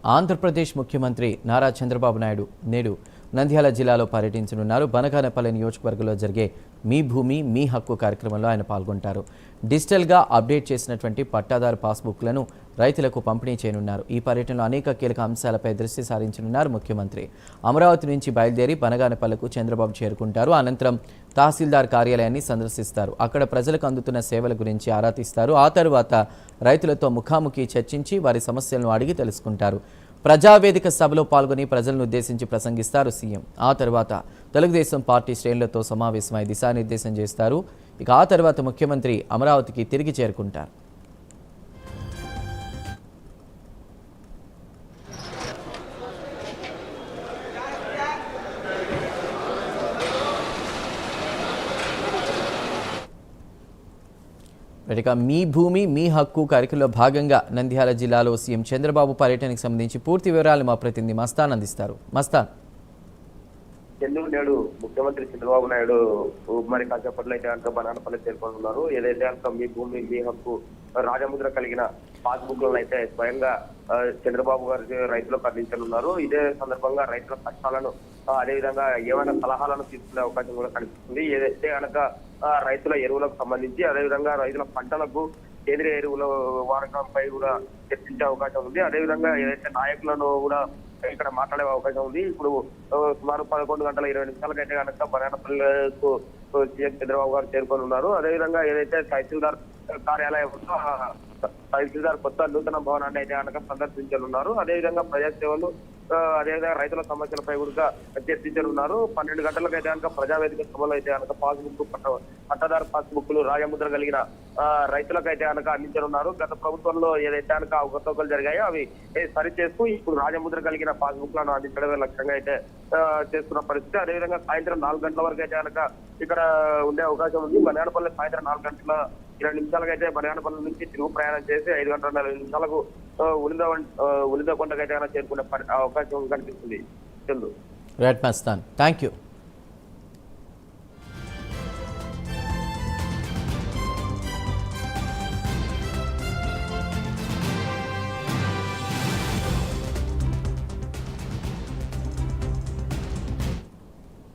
ఆంధ్రప్రదేశ్ ముఖ్యమంత్రి నారా చంద్రబాబు నాయుడు నేడు నంద్యాల జిల్లాలో పర్యటించనున్నారు. బనగానపల్లి నియోజకవర్గంలో జరిగే మీ భూమి మీ హక్కు కార్యక్రమంలో ఆయన పాల్గొంటారు. డిజిటల్గా అప్డేట్ చేసినటువంటి పట్టాదారు పాస్బుక్లను రైతులకు పంపిణీ చేయనున్నారు. ఈ పర్యటనలో అనేక కీలక అంశాలపై దృష్టి సారించనున్నారు ముఖ్యమంత్రి. అమరావతి నుంచి బయలుదేరి బనగానపల్లికు చంద్రబాబు చేరుకుంటారు. అనంతరం తహసీల్దార్ కార్యాలయాన్ని సందర్శిస్తారు. అక్కడ ప్రజలకు అందుతున్న సేవల గురించి ఆరా తీస్తారు. ఆ తరువాత రైతులతో ముఖాముఖి చర్చించి వారి సమస్యలను అడిగి తెలుసుకుంటారు. ప్రజావేదిక సభలో పాల్గొని ప్రజలను ఉద్దేశించి ప్రసంగిస్తారు సీఎం. ఆ తర్వాత తెలుగుదేశం పార్టీ శ్రేణులతో సమావేశమై దిశానిర్దేశం చేస్తారు. ఇక ఆ తర్వాత ముఖ్యమంత్రి అమరావతికి తిరిగి చేరుకుంటారు. ఇక మీ భూమి మీ హక్కు కార్యక్రమంలో భాగంగా నంద్యాల జిల్లాలో సీఎం చంద్రబాబు పర్యటనకు సంబంధించి పూర్తి వివరాలు మా ప్రతినిధి మస్తాన్ అందిస్తారు. మస్తాన్, నేడు ముఖ్యమంత్రి చంద్రబాబు నాయుడు మరి కాసేపట్లో అయితే అంతా బనానపల్లి చేరుకోనున్నారు. ఏదైతే అంతా మీ భూమి మీ హక్కు రాజముద్ర కలిగిన పాస్బుక్లను అయితే స్వయంగా చంద్రబాబు గారికి రైతులకు అందించనున్నారు. ఇదే సందర్భంగా రైతుల కష్టాలను అదేవిధంగా ఏమైనా సలహాలను తీసుకునే అవకాశం కూడా కనిపిస్తుంది. ఏదైతే కనుక రైతుల ఎరువులకు సంబంధించి అదేవిధంగా రైతుల పంటలకు సేంద్రియ ఎరువుల వాడకంపై కూడా చర్చించే అవకాశం ఉంది. అదేవిధంగా ఏదైతే నాయకులను కూడా ఇక్కడ మాట్లాడే అవకాశం ఉంది. ఇప్పుడు సుమారు 11:20 అయితే కనుక బనానపల్లికు సీఎం చంద్రబాబు గారు చేరుకొని ఉన్నారు. అదేవిధంగా ఏదైతే తహసీల్దార్ కార్యాలయం ఉందో తహసీల్దార్ కొత్త నూతన భవనాన్ని అయితే కనుక సందర్శించనున్నారు. అదేవిధంగా ప్రజాసేవలు అదేవిధంగా రైతుల సమస్యలపై కూడా చర్చించనున్నారు. 12 గంటలకు అయితే కనుక ప్రజావేదిక సభలో అయితే కనుక పాస్బుక్ పట్టాదారు పాస్బుక్లు రాజముద్ర కలిగిన రైతులకు అయితే కనుక అందించనున్నారు. గత ప్రభుత్వంలో ఏదైతే కనుక అవకతవకలు జరిగాయో అవి సరిచేస్తూ ఇప్పుడు రాజముద్ర కలిగిన పాస్బుక్లను అందించడమే లక్ష్యంగా అయితే చేస్తున్న పరిస్థితి. అదేవిధంగా సాయంత్రం 4 గంటల వరకు అయితే కనుక ఇక్కడ ఉండే అవకాశం ఉంది. బనానపల్లి సాయంత్రం 4:20 అయితే బనానపల్లి నుంచి తిరుగు ప్రయాణం చేసి 5:40 ఉలిదకొండకైతే చేరుకునే అవకాశం కనిపిస్తుంది. Chandu. Right Mastan, thank you.